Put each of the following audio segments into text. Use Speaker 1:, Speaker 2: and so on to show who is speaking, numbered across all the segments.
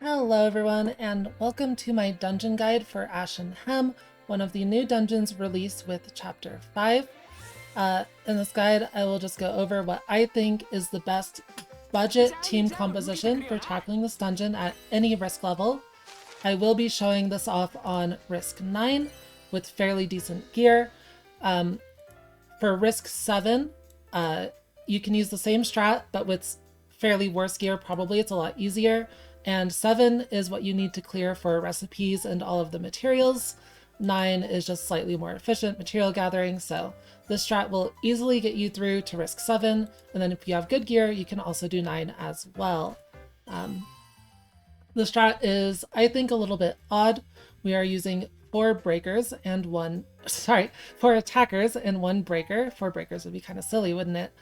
Speaker 1: Hello everyone, and welcome to my dungeon guide for Ashen, one of the new dungeons released with Chapter 5. In this guide, I will just go over what I think is the best budget team composition for tackling this dungeon at any risk level. I will be showing this off on risk 9 with fairly decent gear. For risk 7, you can use the same strat, but with fairly worse gear, probably it's a lot easier. And 7 is what you need to clear for recipes and all of the materials. 9 is just slightly more efficient material gathering, so this strat will easily get you through to risk 7, and then if you have good gear, you can also do 9 as well. The strat is, I think, a little bit odd. We are using 4 breakers and 4 attackers and 1 breaker. 4 breakers would be kind of silly, wouldn't it?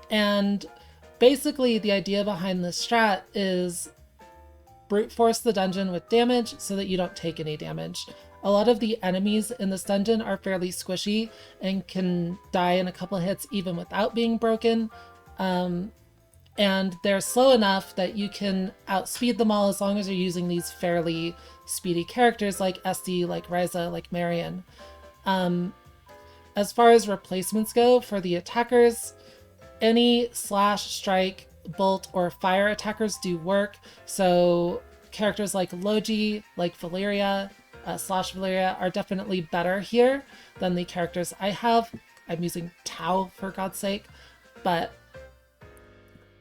Speaker 1: And basically the idea behind this strat is brute force the dungeon with damage so that you don't take any damage. A lot of the enemies in this dungeon are fairly squishy and can die in a couple hits even without being broken. And they're slow enough that you can outspeed them all as long as you're using these fairly speedy characters like Esty, like Ryza, like Marion. As far as replacements go for the attackers, any slash, strike, bolt, or fire attackers do work. So characters like Logi, like Valeria, slash Valeria are definitely better here than the characters I have. I'm using Tau for God's sake, but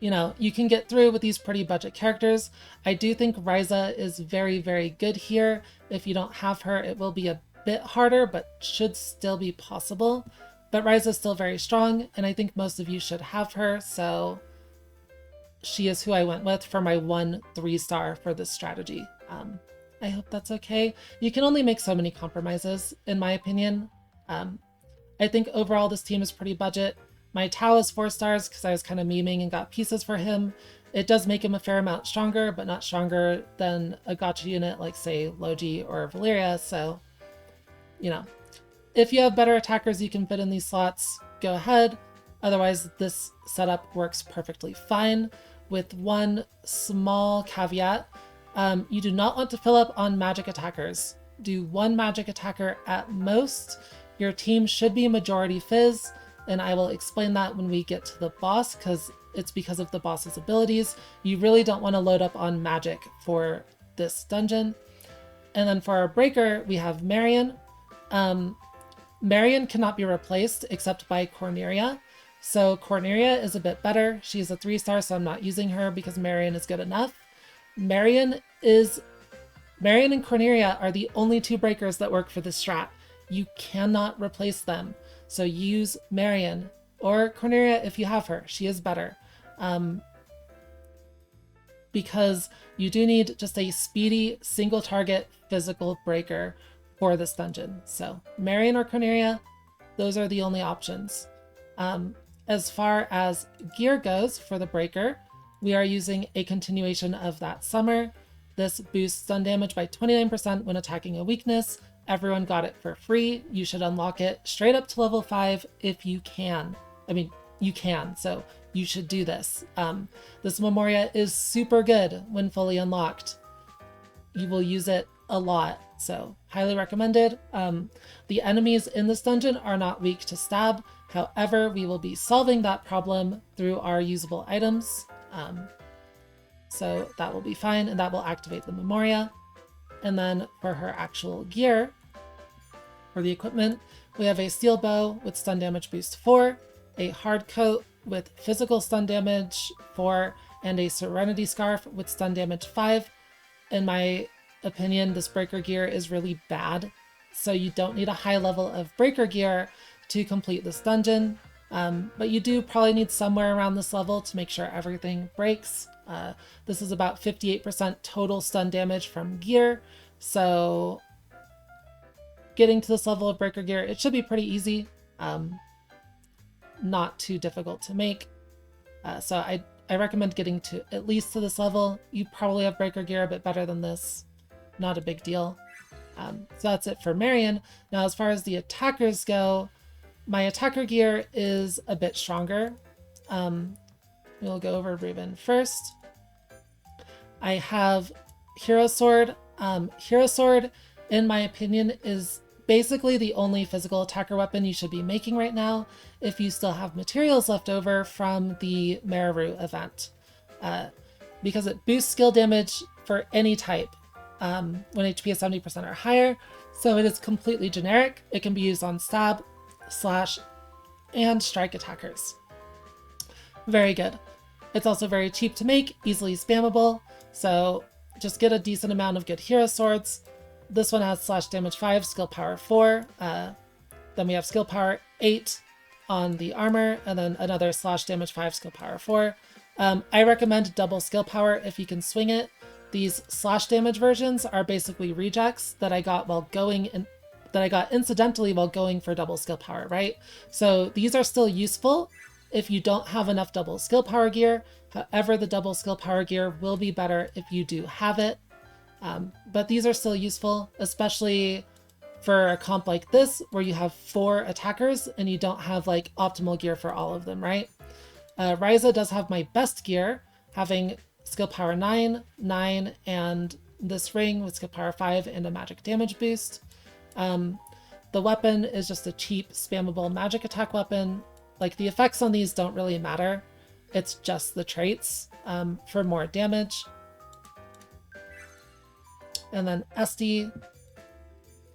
Speaker 1: you know, you can get through with these pretty budget characters. I do think Ryza is very, very good here. If you don't have her, it will be a bit harder, but should still be possible. But Ryza is still very strong, and I think most of you should have her, so she is who I went with for my 1 3-star for this strategy. I hope that's okay. You can only make so many compromises, in my opinion. I think overall this team is pretty budget. My Tau is 4 stars because I was kind of memeing and got pieces for him. It does make him a fair amount stronger, but not stronger than a gotcha unit like, say, Logi or Valeria, so, you know. If you have better attackers you can fit in these slots, go ahead. Otherwise, this setup works perfectly fine, with one small caveat. You do not want to fill up on magic attackers. Do 1 magic attacker at most. Your team should be majority Fizz, and I will explain that when we get to the boss, because it's because of the boss's abilities. You really don't want to load up on magic for this dungeon. And then for our breaker, we have Marion. Marion cannot be replaced except by Corneria. So Corneria is a bit better. She's a 3-star, so I'm not using her because Marion is good enough. Marion and Corneria are the only 2 breakers that work for this strat. You cannot replace them. So use Marion or Corneria if you have her. She is better. Because you do need just a speedy single target physical breaker for this dungeon. So Marion or Corneria, those are the only options. As far as gear goes for the breaker, we are using a continuation of that summer. This boosts stun damage by 29% when attacking a weakness. Everyone got it for free. You should unlock it straight up to level 5 if you can. I mean, you can, so you should do this. This Memoria is super good when fully unlocked. You will use it a lot, so highly recommended. The enemies in this dungeon are not weak to stab. However, we will be solving that problem through our usable items. So that will be fine, and that will activate the Memoria. And then for her actual gear, for the equipment, we have a steel bow with stun damage boost 4, a hard coat with physical stun damage 4, and a serenity scarf with stun damage 5. In my opinion, this breaker gear is really bad, so you don't need a high level of breaker gear to complete this dungeon, but you do probably need somewhere around this level to make sure everything breaks. This is about 58% total stun damage from gear, so getting to this level of breaker gear, it should be pretty easy, not too difficult to make. So I recommend getting to at least to this level. You probably have breaker gear a bit better than this, not a big deal. So that's it for Marion. Now as far as the attackers go, my attacker gear is a bit stronger. We'll go over Raven first. I have Hero Sword. Hero Sword, in my opinion, is basically the only physical attacker weapon you should be making right now if you still have materials left over from the Meru event. Because it boosts skill damage for any type when HP is 70% or higher, so it is completely generic. It can be used on stab, slash, and strike attackers. Very good. It's also very cheap to make, easily spammable, so just get a decent amount of good hero swords. This one has slash damage 5, skill power 4. Then we have skill power 8 on the armor, and then another slash damage 5, skill power 4. I recommend double skill power if you can swing it. These slash damage versions are basically rejects that I got while going in, that I got incidentally while going for double skill power, right? So these are still useful if you don't have enough double skill power gear. However, the double skill power gear will be better if you do have it. But these are still useful, especially for a comp like this where you have 4 attackers and you don't have like optimal gear for all of them, right? Ryza does have my best gear, having skill power 9, 9, and this ring with skill power 5 and a magic damage boost. The weapon is just a cheap, spammable magic attack weapon. Like, the effects on these don't really matter. It's just the traits for more damage. And then Esty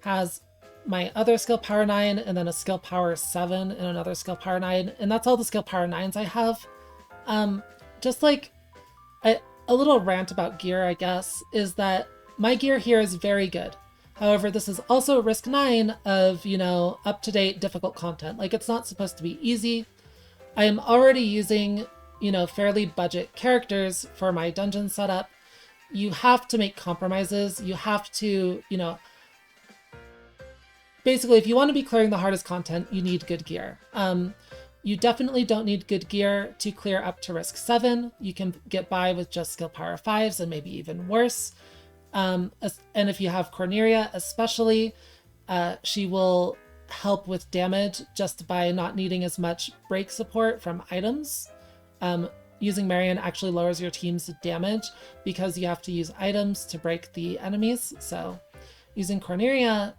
Speaker 1: has my other skill power 9 and then a skill power 7 and another skill power 9. And that's all the skill power 9s I have. Just like a little rant about gear, I guess, is that my gear here is very good. However, this is also risk 9 of, you know, up-to-date difficult content. Like, it's not supposed to be easy. I am already using, you know, fairly budget characters for my dungeon setup. You have to make compromises. You have to, you know, basically, if you want to be clearing the hardest content, you need good gear. You definitely don't need good gear to clear up to risk 7. You can get by with just skill power 5s and maybe even worse. And if you have Corneria especially, she will help with damage just by not needing as much break support from items. Using Marion actually lowers your team's damage because you have to use items to break the enemies. So using Corneria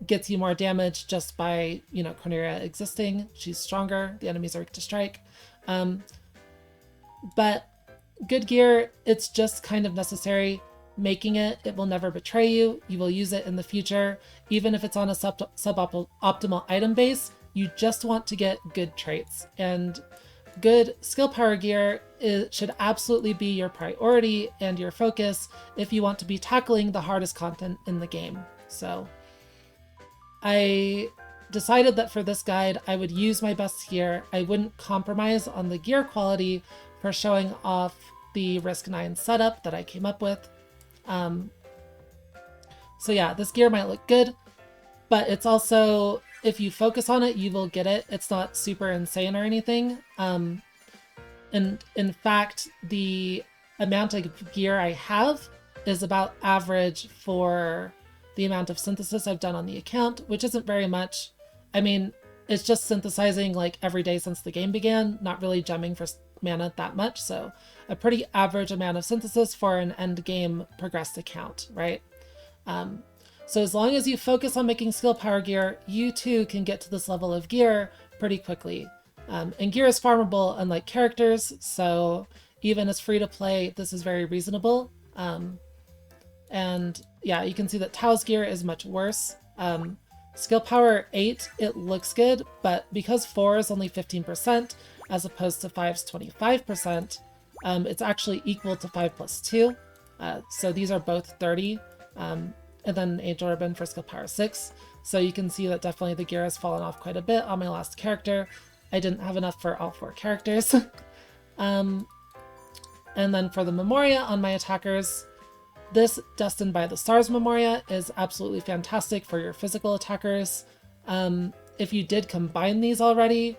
Speaker 1: gets you more damage just by, you know, Corneria existing. She's stronger, the enemies are weak to strike. But good gear, it's just kind of necessary. Making it will never betray you. You will use it in the future. Even if it's on a suboptimal item base, you just want to get good traits. And good skill power gear should absolutely be your priority and your focus if you want to be tackling the hardest content in the game. So I decided that for this guide, I would use my best gear. I wouldn't compromise on the gear quality for showing off the risk 9 setup that I came up with. So yeah, this gear might look good, but it's also, if you focus on it, you will get it. It's not super insane or anything. And in fact, the amount of gear I have is about average for the amount of synthesis I've done on the account, which isn't very much. I mean, it's just synthesizing like every day since the game began, not really gemming for mana that much. So a pretty average amount of synthesis for an end game progressed account, right? So as long as you focus on making skill power gear, you too can get to this level of gear pretty quickly. And gear is farmable unlike characters, so even as free to play, this is very reasonable. And yeah, you can see that Tao's gear is much worse. Skill power 8, it looks good, but because 4 is only 15% as opposed to 5's 25%, it's actually equal to 5 plus 2. So these are both 30. And then Angel Ribbon for skill power 6. So you can see that definitely the gear has fallen off quite a bit on my last character. I didn't have enough for all 4 characters. And then for the Memoria on my attackers, this Destined by the Stars Memoria is absolutely fantastic for your physical attackers. If you did combine these already,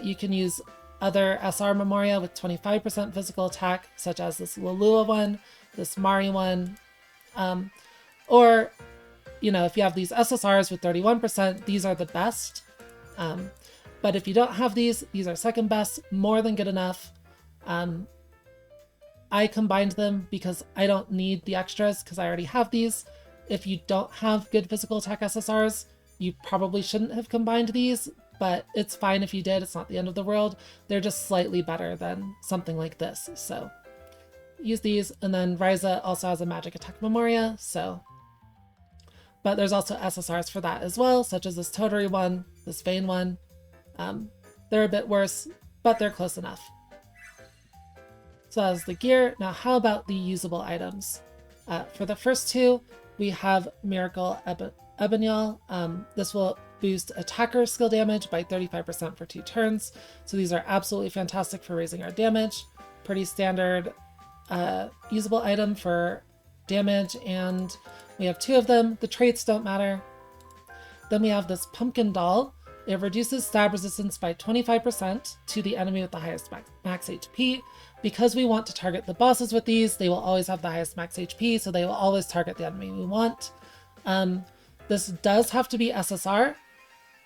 Speaker 1: you can use other SR Memoria with 25% physical attack, such as this Lulua one, this Mari one, or, you know, if you have these SSRs with 31%, these are the best. But if you don't have these are second best, more than good enough. I combined them because I don't need the extras because I already have these. If you don't have good physical attack SSRs, you probably shouldn't have combined these, but it's fine if you did. It's not the end of the world. They're just slightly better than something like this. So use these. And then Ryza also has a magic attack Memoria, so. But there's also SSRs for that as well, such as this Totori one, this Vayne one. They're a bit worse, but they're close enough. So that's the gear. Now how about the usable items? For the first two, we have Miracle Ebonyal. This will boost attacker skill damage by 35% for 2 turns. So these are absolutely fantastic for raising our damage. Pretty standard usable item for damage, and we have 2 of them. The traits don't matter. Then we have this Pumpkin Doll. It reduces stab resistance by 25% to the enemy with the highest max HP. Because we want to target the bosses with these, they will always have the highest max HP, so they will always target the enemy we want. This does have to be SSR.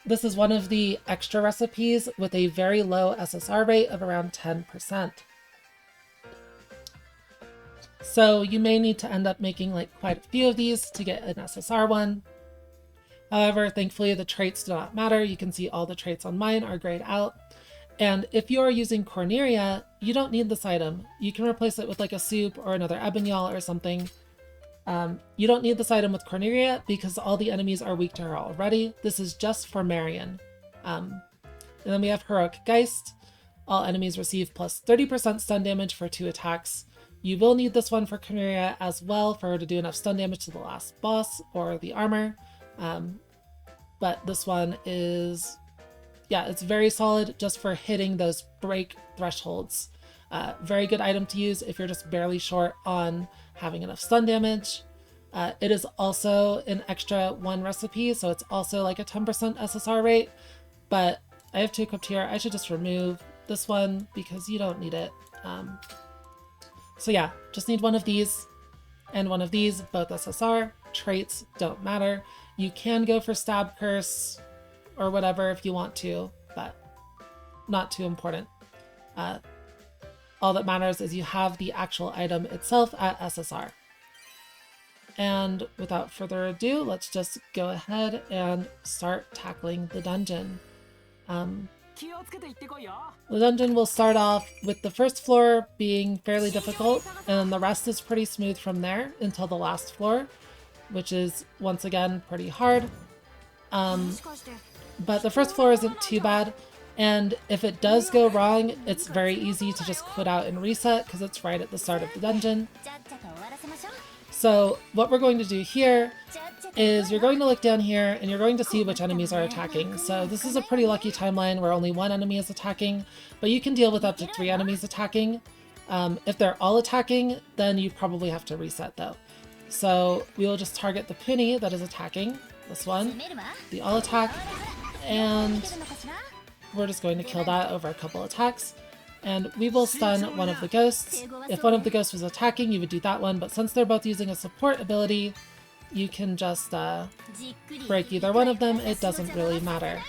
Speaker 1: This is one of the extra recipes with a very low SSR rate of around 10%. So you may need to end up making like quite a few of these to get an SSR one. However, thankfully the traits do not matter. You can see all the traits on mine are grayed out. And if you're using Corneria, you don't need this item. You can replace it with like a soup or another Ebonyal or something. You don't need this item with Corneria because all the enemies are weak to her already. This is just for Marion. And then we have Heroic Geist. All enemies receive plus 30% stun damage for 2 attacks. You will need this one for Corneria as well for her to do enough stun damage to the last boss or the armor. But this one is, yeah, it's very solid just for hitting those break thresholds. Very good item to use if you're just barely short on having enough stun damage. It is also an extra 1 recipe, so it's also like a 10% SSR rate, but I have 2 equipped here. I should just remove this one because you don't need it. So yeah, just need one of these and one of these, both SSR. Traits don't matter. You can go for Stab Curse or whatever if you want to, but not too important. All that matters is you have the actual item itself at SSR. And without further ado, let's just go ahead and start tackling the dungeon. The dungeon will start off with the first floor being fairly difficult, and then the rest is pretty smooth from there until the last floor, which is once again pretty hard. But the first floor isn't too bad, and if it does go wrong, it's very easy to just quit out and reset because it's right at the start of the dungeon. So what we're going to do here is you're going to look down here and you're going to see which enemies are attacking. So this is a pretty lucky timeline where only 1 enemy is attacking, but you can deal with up to 3 enemies attacking. If they're all attacking, then you probably have to reset though. So we will just target the Puni that is attacking, this one, the all attack, and we're just going to kill that over a couple attacks. And we will stun one of the ghosts. If one of the ghosts was attacking, you would do that one, but since they're both using a support ability, you can just break either one of them. It doesn't really matter.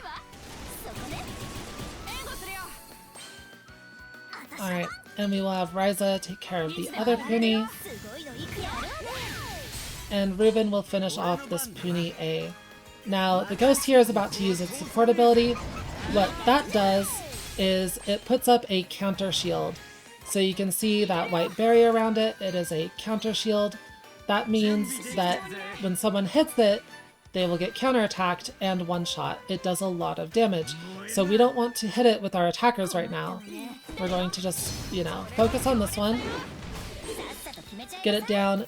Speaker 1: Alright, and we will have Ryza take care of the other Puni. And Ruben will finish off this Puni A. Now, the ghost here is about to use its support ability. What that does is it puts up a counter shield. So you can see that white barrier around it. It is a counter shield. That means that when someone hits it, they will get counterattacked and one-shot. It does a lot of damage. So we don't want to hit it with our attackers right now. We're going to just, you know, focus on this one, get it down,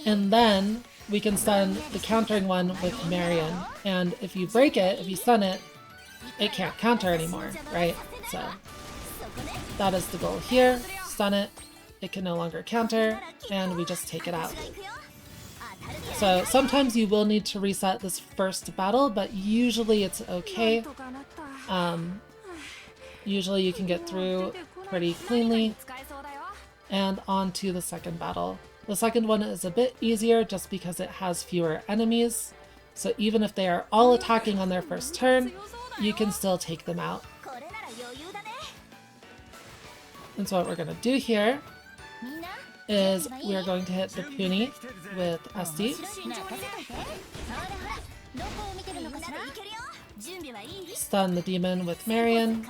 Speaker 1: and then we can stun the countering one with Marion. And if you break it, if you stun it, it can't counter anymore, right? So that is the goal here. Stun it, it can no longer counter, and we just take it out. So sometimes you will need to reset this first battle, but usually it's okay. Usually you can get through pretty cleanly. And on to the second battle. The second one is a bit easier just because it has fewer enemies. So even if they are all attacking on their first turn, you can still take them out. And so what we're going to do here is we are going to hit the Puny with SD. Stun the demon with Marion.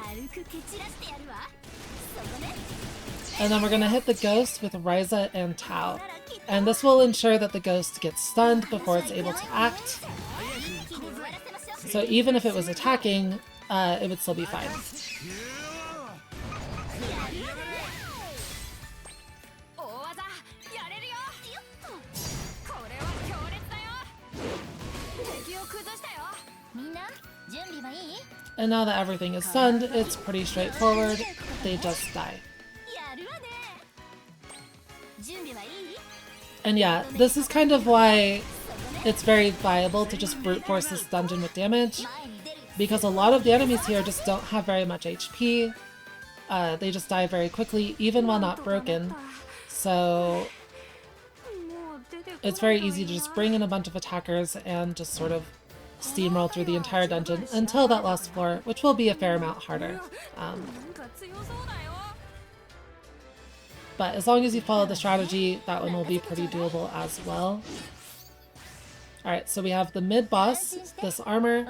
Speaker 1: And then we're going to hit the ghost with Ryza and Tau. And this will ensure that the ghost gets stunned before it's able to act. So even if it was attacking, it would still be fine. And now that everything is stunned, it's pretty straightforward. They just die. And yeah, this is kind of why it's very viable to just brute force this dungeon with damage, because a lot of the enemies here just don't have very much HP. They just die very quickly, even while not broken. So it's very easy to just bring in a bunch of attackers and just sort of steamroll through the entire dungeon until that last floor, which will be a fair amount harder. But as long as you follow the strategy, that one will be pretty doable as well. Alright, so we have the mid-boss, this armor.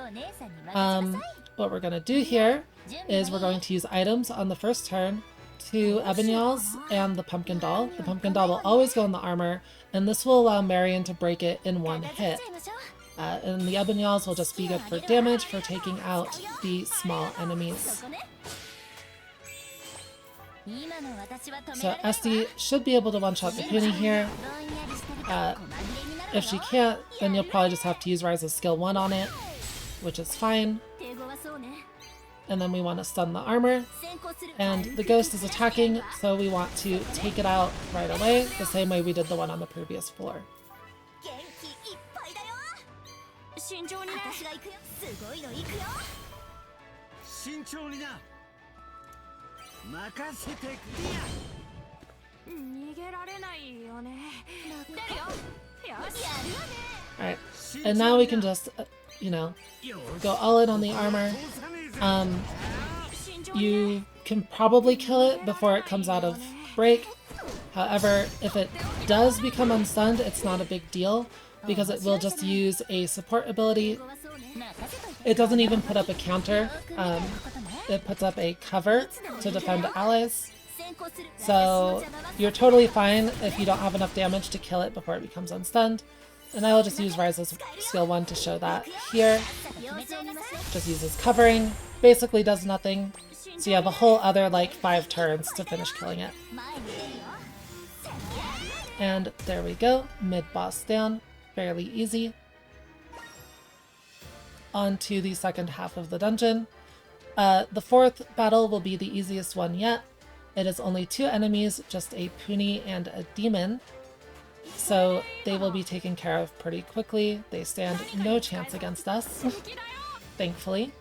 Speaker 1: What we're going to do here is we're going to use items on the first turn, 2 Ebonyals and the Pumpkin Doll. The Pumpkin Doll will always go in the armor, and this will allow Marion to break it in one hit. And the Ebonyals will just be good for damage for taking out the small enemies. So SD should be able to one-shot the Puny here. If she can't, then you'll probably just have to use Ryza's skill 1 on it, which is fine. And then we want to stun the armor. And the ghost is attacking, so we want to take it out right away, the same way we did the one on the previous floor. Alright, and now we can just, you know, go all in on the armor. You can probably kill it before it comes out of break. However, if it does become unstunned, it's not a big deal, because it will just use a support ability. It doesn't even put up a counter. It puts up a cover to defend allies. So you're totally fine if you don't have enough damage to kill it before it becomes unstunned. And I will just use Ryza's skill 1 to show that here. Just uses covering, basically does nothing. So you have a whole other like 5 turns to finish killing it. And there we go, mid-boss down, fairly easy. On to the second half of the dungeon. The fourth battle will be the easiest one yet. It is only 2 enemies, just a Puny and a demon. So they will be taken care of pretty quickly. They stand no chance against us, thankfully.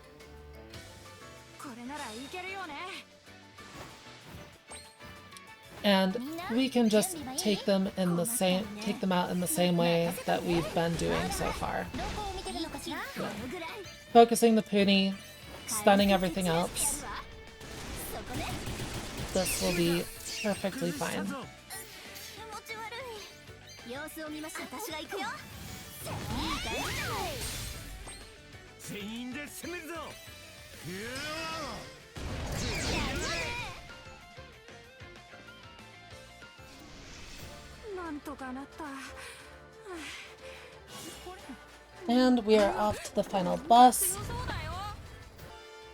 Speaker 1: And we can just take them out in the same way that we've been doing so far. Yeah. Focusing the Puny, stunning everything else. This will be perfectly fine. And we are off to the final boss.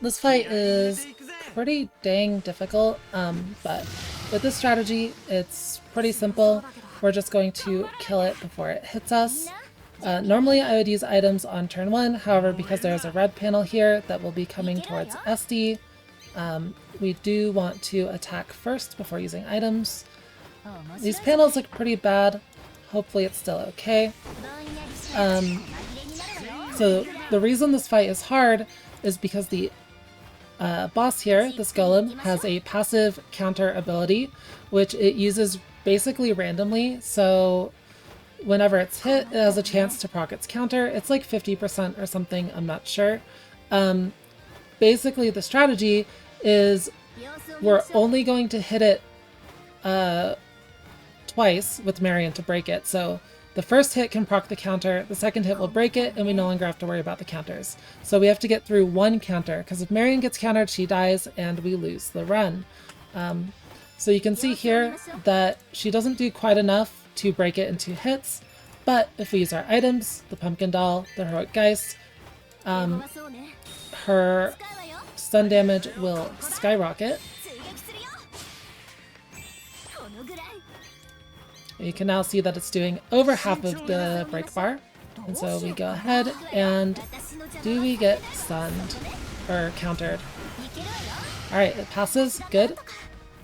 Speaker 1: This fight is pretty dang difficult, but with this strategy, it's pretty simple. We're just going to kill it before it hits us. Normally I would use items on turn 1, however, because there's a red panel here that will be coming towards SD, we do want to attack first before using items. These panels look pretty bad. Hopefully it's still okay. So the reason this fight is hard is because the boss here, this golem, has a passive counter ability, which it uses basically randomly. So whenever it's hit, it has a chance to proc its counter. It's like 50% or something, I'm not sure. Basically the strategy is we're only going to hit it twice with Marion to break it. So the first hit can proc the counter, the second hit will break it, and we no longer have to worry about the counters. So we have to get through one counter, because if Marion gets countered, she dies, and we lose the run. So you can see here that she doesn't do quite enough to break it in 2 hits, but if we use our items, the Pumpkin Doll, the Heroic Geist, her stun damage will skyrocket. You can now see that it's doing over half of the break bar. And so we go ahead and do we get stunned or countered? Alright, it passes. Good.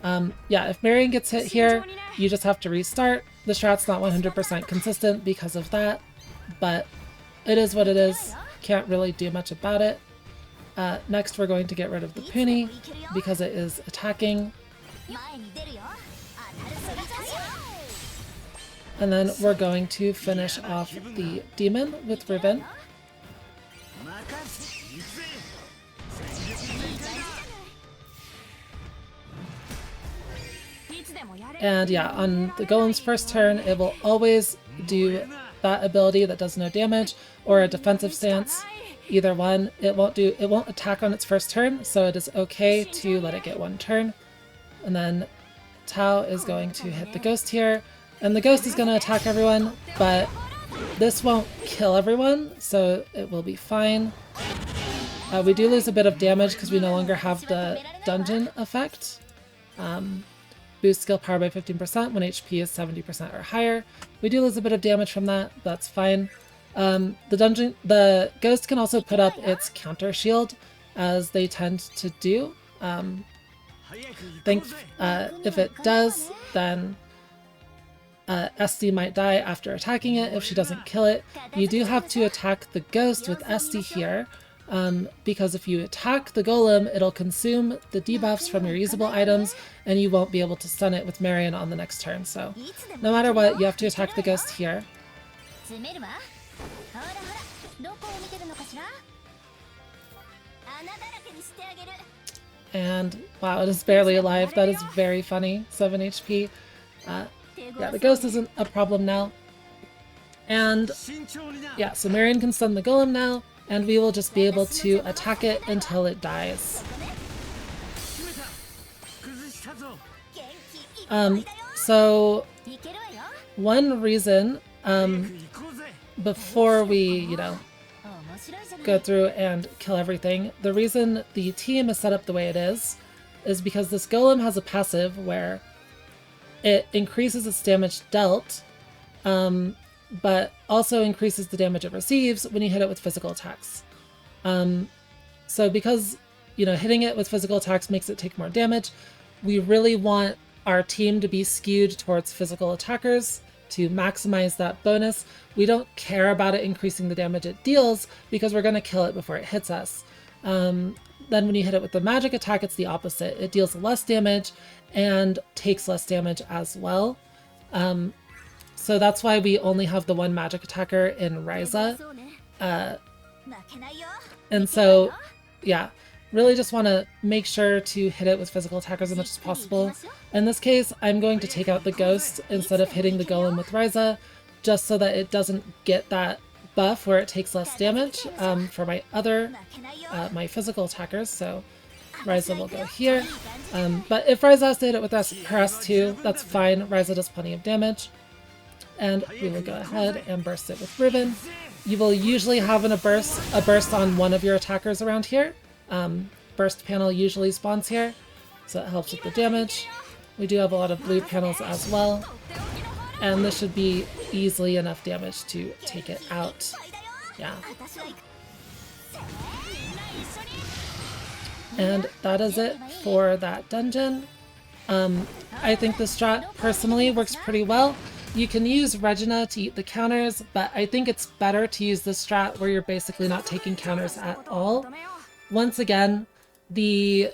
Speaker 1: Yeah, if Marion gets hit here, you just have to restart. The strat's not 100% consistent because of that, but it is what it is. Can't really do much about it. Next, we're going to get rid of the Puni because it is attacking. And then we're going to finish off the demon with Riven. And yeah, on the Golem's first turn, it will always do that ability that does no damage, or a defensive stance. Either one. It won't attack on its first turn, so it is okay to let it get 1 turn. And then Tao is going to hit the ghost here, and the ghost is going to attack everyone, but this won't kill everyone, so it will be fine. We do lose a bit of damage because we no longer have the dungeon effect. Boost skill power by 15% when HP is 70% or higher. We do lose a bit of damage from that, but that's fine. The ghost can also put up its counter shield, as they tend to do. If it does, then SD might die after attacking it if she doesn't kill it. You do have to attack the ghost with SD here, because if you attack the golem, it'll consume the debuffs from your usable items, and you won't be able to stun it with Marion on the next turn. So no matter what, you have to attack the ghost here. And wow, it is barely alive. That is very funny. 7 HP. Yeah, the ghost isn't a problem now. And yeah, so Marion can stun the golem now, and we will just be able to attack it until it dies. So one reason, before we, go through and kill everything, the reason the team is set up the way it is because this golem has a passive where it increases its damage dealt, but also increases the damage it receives when you hit it with physical attacks. So because, hitting it with physical attacks makes it take more damage, we really want our team to be skewed towards physical attackers to maximize that bonus. We don't care about it increasing the damage it deals because we're going to kill it before it hits us. Then when you hit it with the magic attack, it's the opposite. It deals less damage and takes less damage as well. So that's why we only have the one magic attacker in Ryza. And so, yeah, really just want to make sure to hit it with physical attackers as much as possible. In this case, I'm going to take out the ghost instead of hitting the golem with Ryza, just so that it doesn't get that buff where it takes less damage for my other, my physical attackers. So Ryza will go here. But if Ryza has to hit it with her S2, that's fine. Ryza does plenty of damage. And we will go ahead and burst it with Riven. You will usually have a burst on one of your attackers around here. Burst panel usually spawns here, so it helps with the damage. We do have a lot of blue panels as well, and this should be easily enough damage to take it out. Yeah. And that is it for that dungeon. I think the strat personally works pretty well. You can use Regina to eat the counters, but I think it's better to use this strat where you're basically not taking counters at all. Once again, the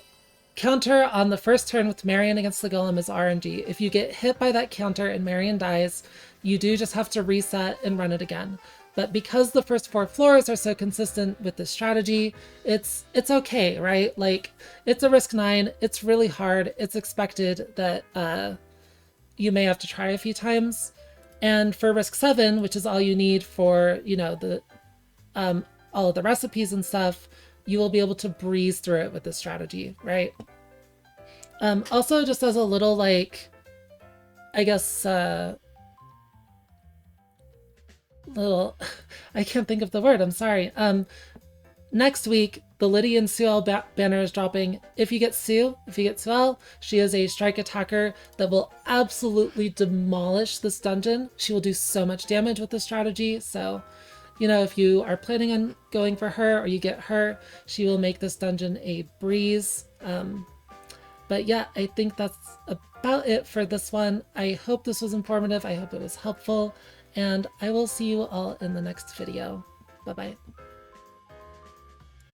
Speaker 1: counter on the first turn with Marion against the golem is RNG. If you get hit by that counter and Marion dies, you do just have to reset and run it again. But because the first 4 floors are so consistent with this strategy, it's okay, right? Like, it's a risk 9, it's really hard, it's expected that you may have to try a few times. And for risk 7, which is all you need for, you know, the all of the recipes and stuff, you will be able to breeze through it with this strategy, right? Also, just as a little, like, I guess, little, I can't think of the word, I'm sorry. Next week, the Lydia and Suel banner is dropping. If you get Suel, she is a strike attacker that will absolutely demolish this dungeon. She will do so much damage with this strategy. So, you know, if you are planning on going for her or you get her, she will make this dungeon a breeze. But yeah, I think that's about it for this one. I hope this was informative. I hope it was helpful. And I will see you all in the next video. Bye-bye.